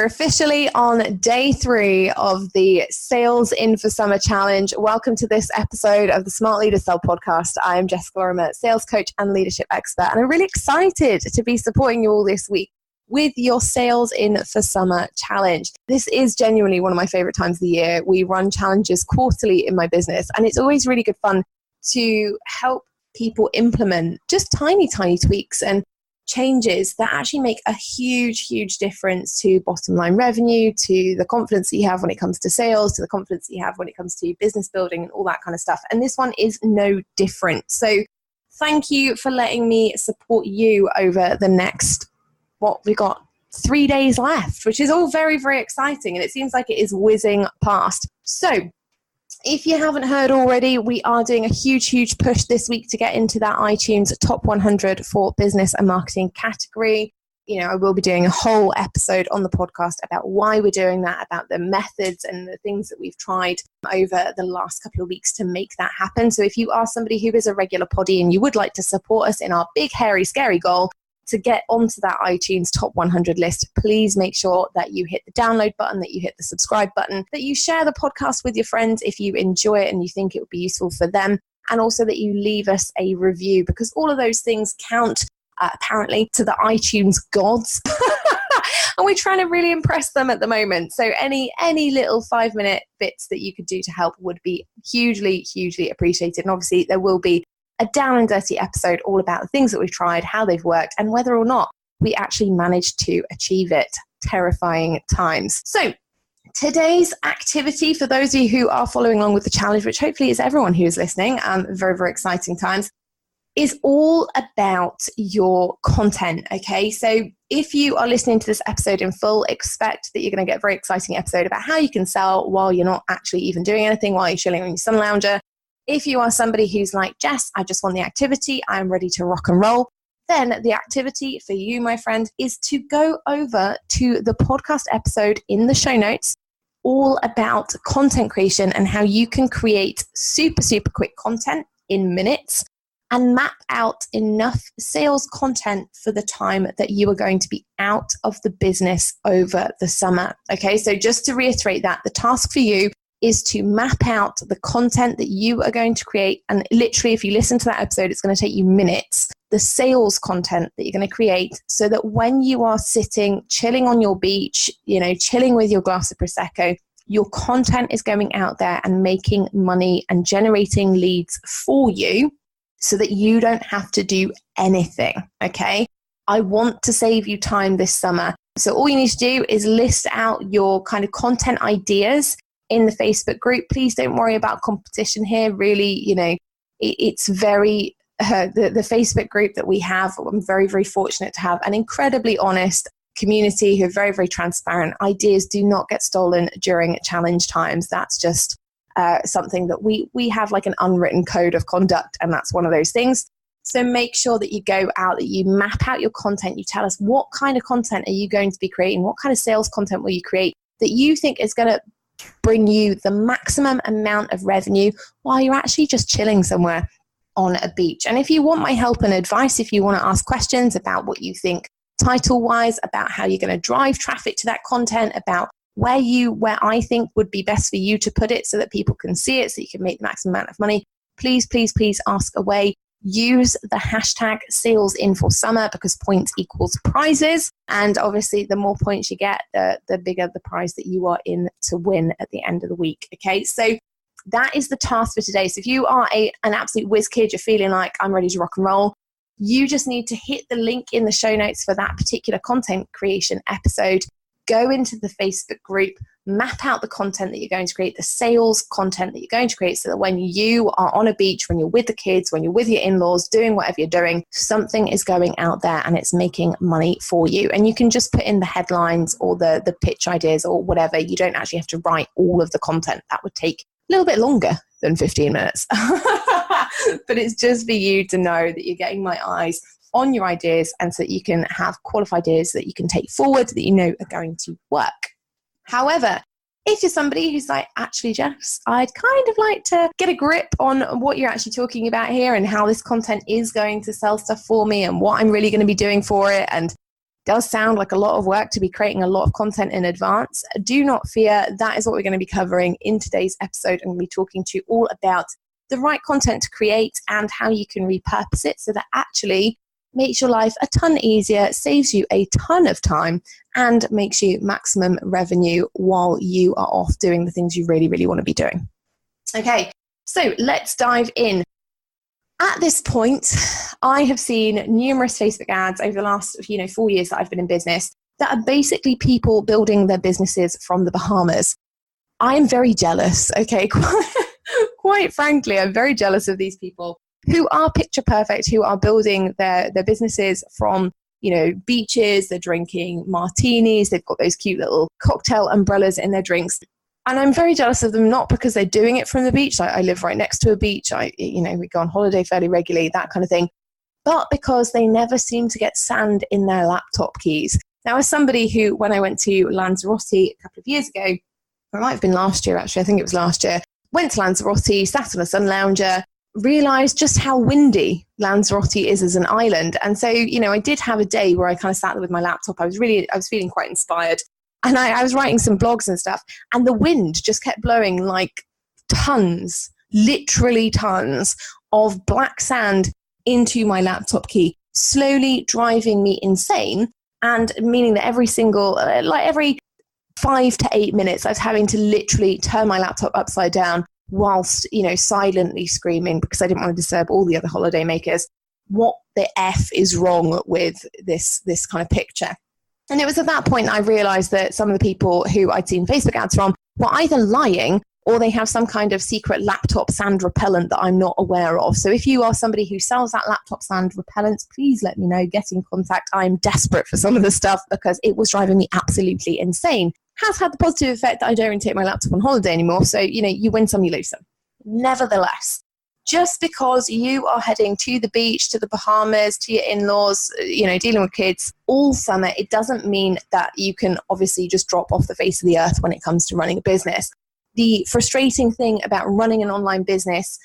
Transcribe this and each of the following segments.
we're officially on day 3 of the Sales in for Summer Challenge. Welcome to this episode of the Smart Leaders Sell podcast. I am Jess, sales coach and leadership expert, and I'm really excited to be supporting you all this week with your Sales in for Summer Challenge. This is genuinely one of my favorite times of the year. We run challenges quarterly in my business, and it's always really good fun to help people implement just tiny tweaks and changes that actually make a huge difference to bottom line revenue, to the confidence that you have when it comes to sales, to the confidence that you have when it comes to business building and all that kind of stuff. And this one is no different. So thank you for letting me support you over the next, we got 3 days left, which is all very exciting. And it seems like it is whizzing past. So if you haven't heard already, we are doing a huge push this week to get into that iTunes top 100 for business and marketing category. I will be doing a whole episode on the podcast about why we're doing that, about the methods and the things that we've tried over the last couple of weeks to make that happen. So if you are somebody who is a regular poddy and you would like to support us in our big, hairy, scary goal to get onto that iTunes top 100 list, please make sure that you hit the download button, that you hit the subscribe button, that you share the podcast with your friends if you enjoy it and you think it would be useful for them, and also that you leave us a review, because all of those things count apparently to the iTunes gods. And we're trying to really impress them at the moment. So any little 5-minute bits that you could do to help would be hugely appreciated. And obviously there will be a down and dirty episode all about the things that we've tried, how they've worked, and whether or not we actually managed to achieve it. Terrifying times. So today's activity, for those of you who are following along with the challenge, which hopefully is everyone who is listening, very exciting times, is all about your content. Okay, so if you are listening to this episode in full, expect that you're going to get a very exciting episode about how you can sell while you're not actually even doing anything, while you're chilling on your sun lounger. If you are somebody who's like, Jess, I just want the activity, I'm ready to rock and roll, then the activity for you, my friend, is to go over to the podcast episode in the show notes, all about content creation and how you can create super quick content in minutes and map out enough sales content for the time that you are going to be out of the business over the summer. Okay, so just to reiterate that, the task for you is to map out the content that you are going to create. And literally, if you listen to that episode, it's going to take you minutes, the sales content that you're going to create, so that when you are sitting, chilling on your beach, chilling with your glass of Prosecco, your content is going out there and making money and generating leads for you so that you don't have to do anything. Okay. I want to save you time this summer. So all you need to do is list out your kind of content ideas in the Facebook group. Please don't worry about competition here. Really, it's very, the Facebook group that we have, I'm very fortunate to have an incredibly honest community who are very transparent. Ideas do not get stolen during challenge times. That's just something that we have like an unwritten code of conduct, and that's one of those things. So make sure that you go out, that you map out your content. You tell us what kind of content are you going to be creating? What kind of sales content will you create that you think is going to bring you the maximum amount of revenue while you're actually just chilling somewhere on a beach? And if you want my help and advice, if you want to ask questions about what you think title-wise, about how you're going to drive traffic to that content, about where I think would be best for you to put it so that people can see it, so you can make the maximum amount of money, please ask away. Use the hashtag SalesInForSummer, because points equals prizes. And obviously, the more points you get, the bigger the prize that you are in to win at the end of the week. Okay, so that is the task for today. So if you are an absolute whiz kid, you're feeling like I'm ready to rock and roll, you just need to hit the link in the show notes for that particular content creation episode. Go into the Facebook group, map out the content that you're going to create, the sales content that you're going to create, so that when you are on a beach, when you're with the kids, when you're with your in-laws, doing whatever you're doing, something is going out there and it's making money for you. And you can just put in the headlines or the pitch ideas or whatever. You don't actually have to write all of the content. That would take a little bit longer than 15 minutes. But it's just for you to know that you're getting my eyes on your ideas, and so that you can have qualified ideas that you can take forward that you know are going to work. However, if you're somebody who's like, actually, Jess, I'd kind of like to get a grip on what you're actually talking about here and how this content is going to sell stuff for me and what I'm really going to be doing for it, and does sound like a lot of work to be creating a lot of content in advance, do not fear. That is what we're going to be covering in today's episode. I'm going to be talking to you all about the right content to create and how you can repurpose it so that actually makes your life a ton easier, saves you a ton of time, and makes you maximum revenue while you are off doing the things you really, really want to be doing. Okay, so let's dive in. At this point, I have seen numerous Facebook ads over the last 4 years that I've been in business that are basically people building their businesses from the Bahamas. I am very jealous, okay? Quite frankly, I'm very jealous of these people who are picture perfect, who are building their businesses from, beaches. They're drinking martinis. They've got those cute little cocktail umbrellas in their drinks. And I'm very jealous of them, not because they're doing it from the beach. I live right next to a beach. We go on holiday fairly regularly, that kind of thing. But because they never seem to get sand in their laptop keys. Now, as somebody who, when I went to Lanzarote a couple of years ago, or it might have been last year, actually, I think it was last year, went to Lanzarote, sat on a sun lounger, realised just how windy Lanzarote is as an island. And so, I did have a day where I kind of sat there with my laptop. I was feeling quite inspired. And I was writing some blogs and stuff, and the wind just kept blowing like tons, literally tons of black sand into my laptop key, slowly driving me insane, and meaning that every 5 to 8 minutes, I was having to literally turn my laptop upside down whilst, silently screaming because I didn't want to disturb all the other holiday makers. What the F is wrong with this kind of picture? And it was at that point I realized that some of the people who I'd seen Facebook ads from were either lying or they have some kind of secret laptop sand repellent that I'm not aware of. So if you are somebody who sells that laptop sand repellent, please let me know, get in contact. I'm desperate for some of the stuff because it was driving me absolutely insane. Has had the positive effect that I don't even take my laptop on holiday anymore. So, you win some, you lose some. Nevertheless, just because you are heading to the beach, to the Bahamas, to your in-laws, dealing with kids all summer, it doesn't mean that you can obviously just drop off the face of the earth when it comes to running a business. The frustrating thing about running an online business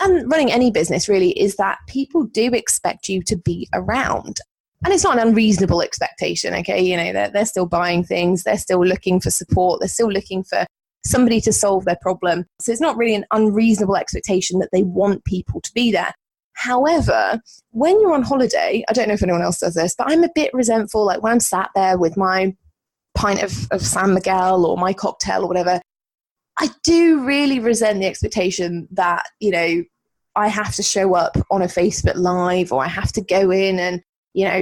and running any business really is that people do expect you to be around. And it's not an unreasonable expectation, okay? They're still buying things. They're still looking for support. They're still looking for somebody to solve their problem. So it's not really an unreasonable expectation that they want people to be there. However, when you're on holiday, I don't know if anyone else does this, but I'm a bit resentful. Like when I'm sat there with my pint of San Miguel or my cocktail or whatever, I do really resent the expectation that, I have to show up on a Facebook Live or I have to go in and,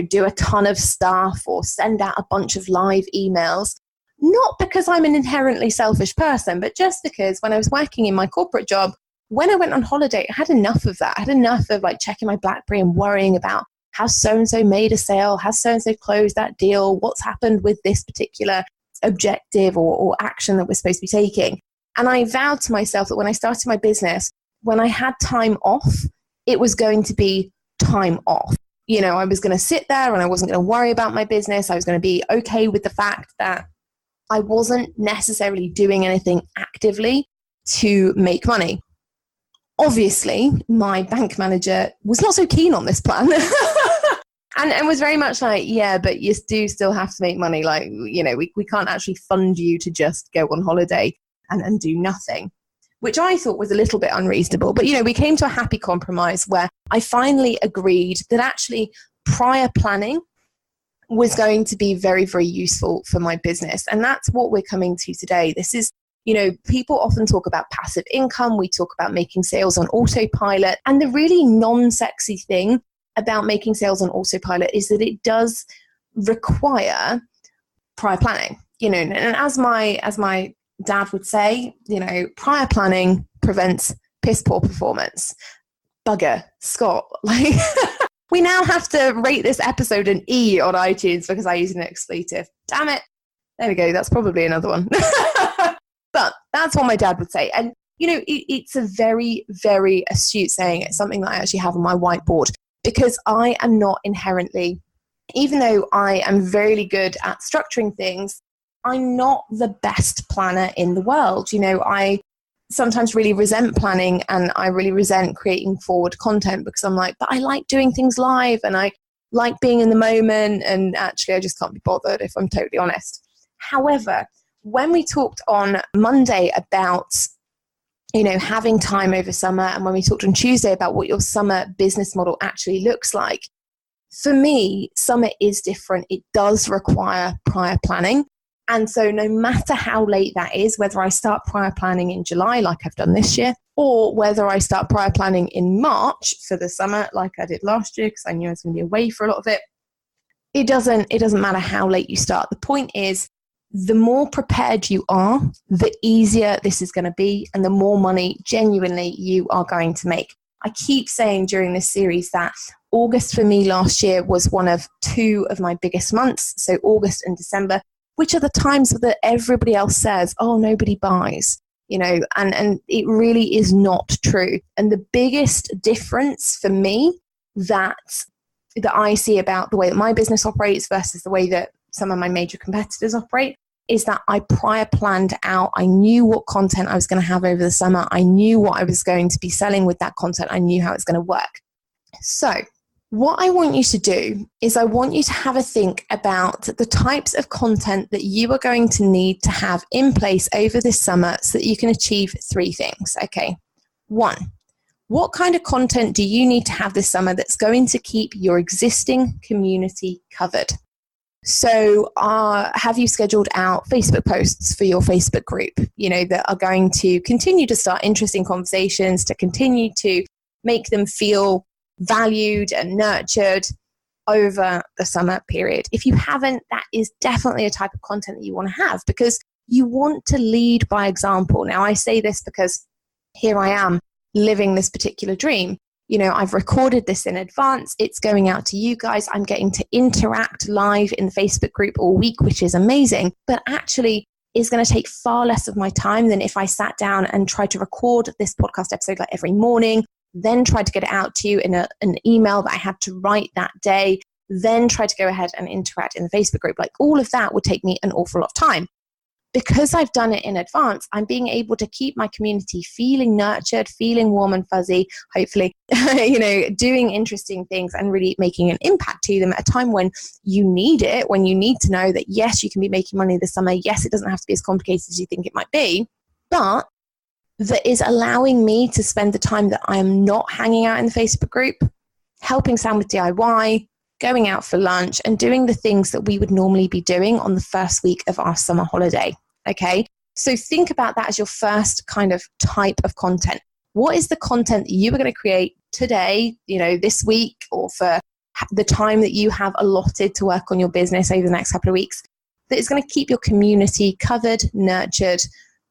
do a ton of stuff or send out a bunch of live emails. Not because I'm an inherently selfish person, but just because when I was working in my corporate job, when I went on holiday, I had enough of that. I had enough of checking my BlackBerry and worrying about how so-and-so made a sale, has so-and-so closed that deal, what's happened with this particular objective or action that we're supposed to be taking. And I vowed to myself that when I started my business, when I had time off, it was going to be time off. I was going to sit there and I wasn't going to worry about my business. I was going to be okay with the fact that I wasn't necessarily doing anything actively to make money. Obviously, my bank manager was not so keen on this plan and was very much like, yeah, but you do still have to make money. We can't actually fund you to just go on holiday and do nothing, which I thought was a little bit unreasonable. But, we came to a happy compromise where I finally agreed that actually prior planning was going to be very, very useful for my business. And that's what we're coming to today. This is, people often talk about passive income. We talk about making sales on autopilot. And the really non-sexy thing about making sales on autopilot is that it does require prior planning, and as my dad would say, prior planning prevents piss poor performance. Bugger, Scott. We now have to rate this episode an E on iTunes because I use an expletive. Damn it. There we go. That's probably another one. But that's what my dad would say. And, it's a very, very astute saying. It's something that I actually have on my whiteboard because I am not inherently, even though I am very good at structuring things, I'm not the best planner in the world. I sometimes really resent planning and I really resent creating forward content because I'm like, but I like doing things live and I like being in the moment, and actually I just can't be bothered, if I'm totally honest. However, when we talked on Monday about having time over summer, and when we talked on Tuesday about what your summer business model actually looks like, for me, summer is different. It does require prior planning. And so no matter how late that is, whether I start prior planning in July, like I've done this year, or whether I start prior planning in March for the summer, like I did last year, because I knew I was going to be away for a lot of it, it doesn't matter how late you start. The point is, the more prepared you are, the easier this is going to be, and the more money genuinely you are going to make. I keep saying during this series that August for me last year was one of 2 of my biggest months. So August and December, which are the times that everybody else says, oh, nobody buys, and it really is not true. And the biggest difference for me that I see about the way that my business operates versus the way that some of my major competitors operate is that I prior planned out. I knew what content I was going to have over the summer. I knew what I was going to be selling with that content. I knew how it's going to work. So what I want you to do is I want you to have a think about the types of content that you are going to need to have in place over this summer so that you can achieve 3 things. Okay. 1, what kind of content do you need to have this summer that's going to keep your existing community covered? So have you scheduled out Facebook posts for your Facebook group, that are going to continue to start interesting conversations, to continue to make them feel valued and nurtured over the summer period? If you haven't, that is definitely a type of content that you want to have, because you want to lead by example. Now, I say this because here I am living this particular dream. I've recorded this in advance. It's going out to you guys. I'm getting to interact live in the Facebook group all week, which is amazing, but actually is going to take far less of my time than if I sat down and tried to record this podcast episode like every morning, then tried to get it out to you in an email that I had to write that day, then try to go ahead and interact in the Facebook group. Like, all of that would take me an awful lot of time. Because I've done it in advance, I'm being able to keep my community feeling nurtured, feeling warm and fuzzy, hopefully, doing interesting things and really making an impact to them at a time when you need it, when you need to know that, yes, you can be making money this summer. Yes, it doesn't have to be as complicated as you think it might be, but that is allowing me to spend the time that I am not hanging out in the Facebook group, helping Sam with DIY, going out for lunch, and doing the things that we would normally be doing on the first week of our summer holiday. Okay, so think about that as your first kind of type of content. What is the content that you are going to create today, this week, or for the time that you have allotted to work on your business over the next couple of weeks, that is going to keep your community covered, nurtured,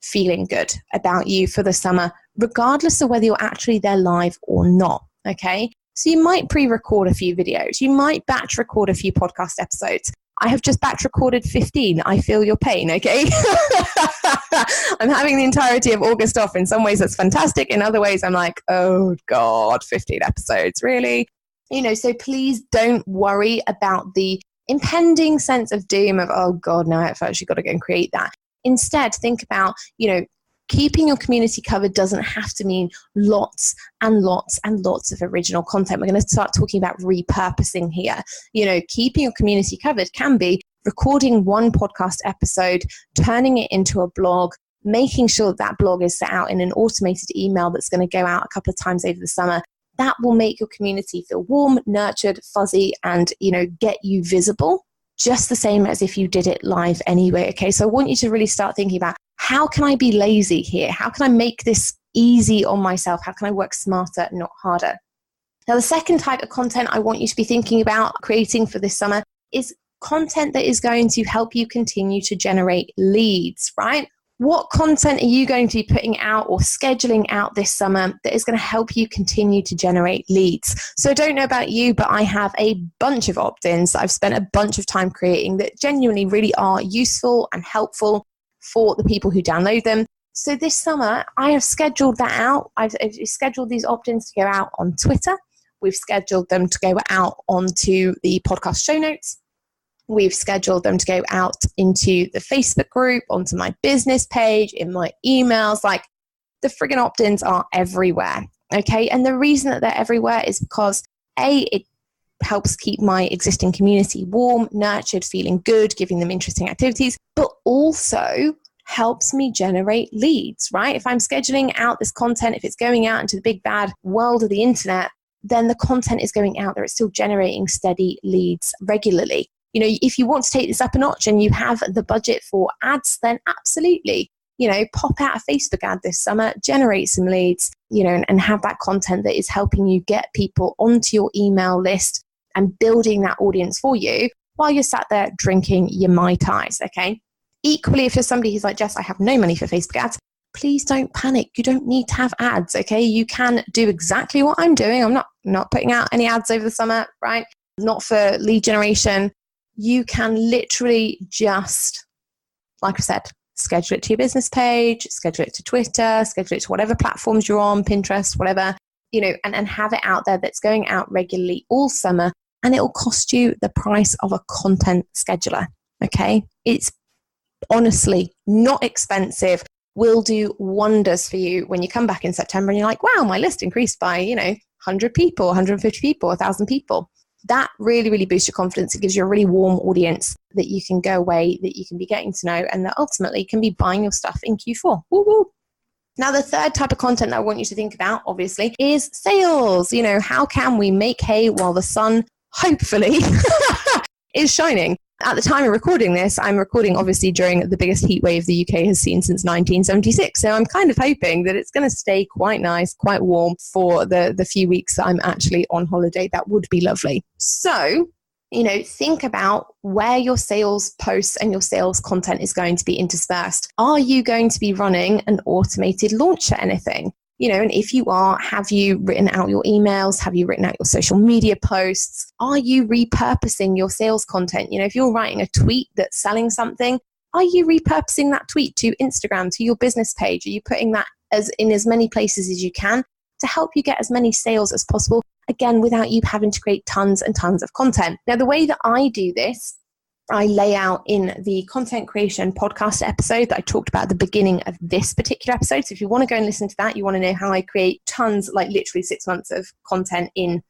feeling good about you for the summer, regardless of whether you're actually there live or not. Okay, so you might pre-record a few videos. You might batch record a few podcast episodes. I have just batch recorded 15. I feel your pain, okay? I'm having the entirety of August off. In some ways, that's fantastic. In other ways, I'm like, oh God, 15 episodes, really? So please don't worry about the impending sense of doom of, oh God, no, I've actually got to go and create that. Instead, think about, keeping your community covered doesn't have to mean lots and lots and lots of original content. We're going to start talking about repurposing here. Keeping your community covered can be recording one podcast episode, turning it into a blog, making sure that blog is set out in an automated email that's going to go out a couple of times over the summer. That will make your community feel warm, nurtured, fuzzy, and, get you visible, just the same as if you did it live anyway. Okay, so I want you to really start thinking about, how can I be lazy here? How can I make this easy on myself? How can I work smarter, not harder? Now, the second type of content I want you to be thinking about creating for this summer is content that is going to help you continue to generate leads, right? What content are you going to be putting out or scheduling out this summer that is going to help you continue to generate leads? So I don't know about you, but I have a bunch of opt-ins that I've spent a bunch of time creating that genuinely really are useful and helpful for the people who download them. So this summer, I have scheduled that out. I've scheduled these opt-ins to go out on Twitter. We've scheduled them to go out onto the podcast show notes. We've scheduled them to go out into the Facebook group, onto my business page, in my emails. Like, the friggin' opt-ins are everywhere. Okay. And the reason that they're everywhere is because it helps keep my existing community warm, nurtured, feeling good, giving them interesting activities, but also helps me generate leads, right? If I'm scheduling out this content, if it's going out into the big bad world of the internet, then the content is going out there. It's still generating steady leads regularly. You know, if you want to take this up a notch and you have the budget for ads, then absolutely, you know, pop out a Facebook ad this summer, generate some leads, you know, and have that content that is helping you get people onto your email list and building that audience for you while you're sat there drinking your Mai Tais, okay? Equally, if you're somebody who's like, Jess, I have no money for Facebook ads, please don't panic. You don't need to have ads, okay? You can do exactly what I'm doing. I'm not putting out any ads over the summer, right? Not for lead generation. You can literally just, like I said, schedule it to your business page, schedule it to Twitter, schedule it to whatever platforms you're on, Pinterest, whatever, you know, and have it out there that's going out regularly all summer, and it will cost you the price of a content scheduler, okay? It's honestly not expensive, will do wonders for you when you come back in September and you're like, wow, my list increased by, you know, 100 people, 150 people, 1,000 people. That really, really boosts your confidence. It gives you a really warm audience that you can go away, that you can be getting to know, and that ultimately can be buying your stuff in Q4. Woo woo. Now, the third type of content that I want you to think about, obviously, is sales. You know, how can we make hay while the sun, hopefully, is shining? At the time of recording this, I'm recording obviously during the biggest heat wave the UK has seen since 1976. So I'm kind of hoping that it's going to stay quite nice, quite warm for the few weeks that I'm actually on holiday. That would be lovely. So, you know, think about where your sales posts and your sales content is going to be interspersed. Are you going to be running an automated launch for anything? You know, and if you are, have you written out your emails? Have you written out your social media posts? Are you repurposing your sales content? You know, if you're writing a tweet that's selling something, are you repurposing that tweet to Instagram, to your business page? Are you putting that in as many places as you can to help you get as many sales as possible? Again, without you having to create tons and tons of content. Now, the way that I do this, I lay out in the content creation podcast episode that I talked about at the beginning of this particular episode. So if you want to go and listen to that, you want to know how I create tons, like literally 6 months of content in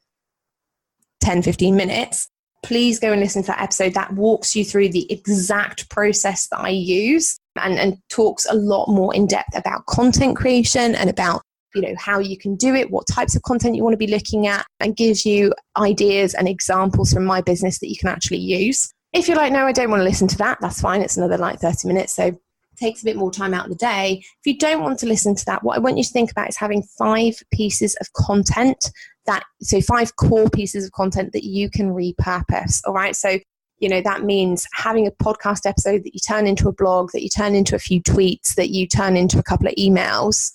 10, 15 minutes, please go and listen to that episode. That walks you through the exact process that I use and talks a lot more in depth about content creation and about, you know, how you can do it, what types of content you want to be looking at, and gives you ideas and examples from my business that you can actually use. If you're like, no, I don't want to listen to that, that's fine. It's another like 30 minutes. So it takes a bit more time out of the day. If you don't want to listen to that, what I want you to think about is having 5 pieces of content so 5 core pieces of content that you can repurpose. All right. So, you know, that means having a podcast episode that you turn into a blog, that you turn into a few tweets, that you turn into a couple of emails.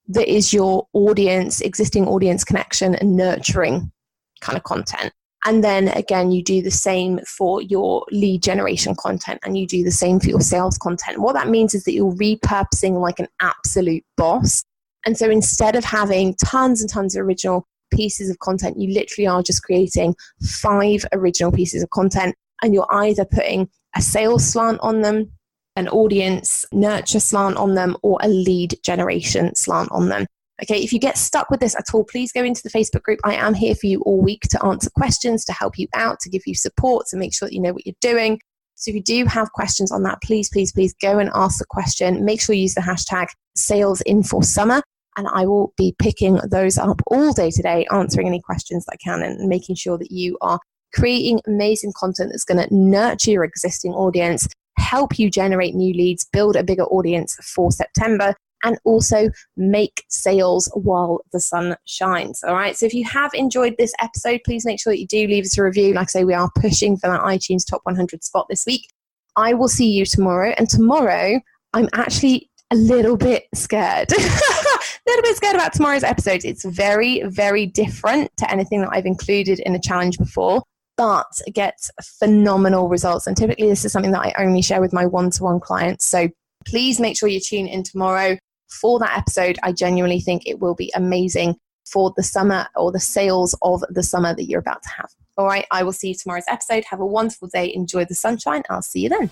That is your audience, existing audience connection and nurturing kind of content. And then again, you do the same for your lead generation content, and you do the same for your sales content. What that means is that you're repurposing like an absolute boss. And so instead of having tons and tons of original pieces of content, you literally are just creating 5 original pieces of content, and you're either putting a sales slant on them, an audience nurture slant on them, or a lead generation slant on them. Okay, if you get stuck with this at all, please go into the Facebook group. I am here for you all week to answer questions, to help you out, to give you support, to make sure that you know what you're doing. So if you do have questions on that, please, please, please go and ask the question. Make sure you use the hashtag #SalesInForSummer, and I will be picking those up all day today, answering any questions that I can and making sure that you are creating amazing content that's going to nurture your existing audience, help you generate new leads, build a bigger audience for September, and also make sales while the sun shines. All right. So if you have enjoyed this episode, please make sure that you do leave us a review. Like I say, we are pushing for that iTunes top 100 spot this week. I will see you tomorrow. And tomorrow, I'm actually a little bit scared. A little bit scared about tomorrow's episode. It's very, very different to anything that I've included in a challenge before, but gets phenomenal results. And typically, this is something that I only share with my one-to-one clients. So please make sure you tune in tomorrow for that episode. I genuinely think it will be amazing for the summer, or the sales of the summer that you're about to have. All right, I will see you tomorrow's episode. Have a wonderful day. Enjoy the sunshine. I'll see you then.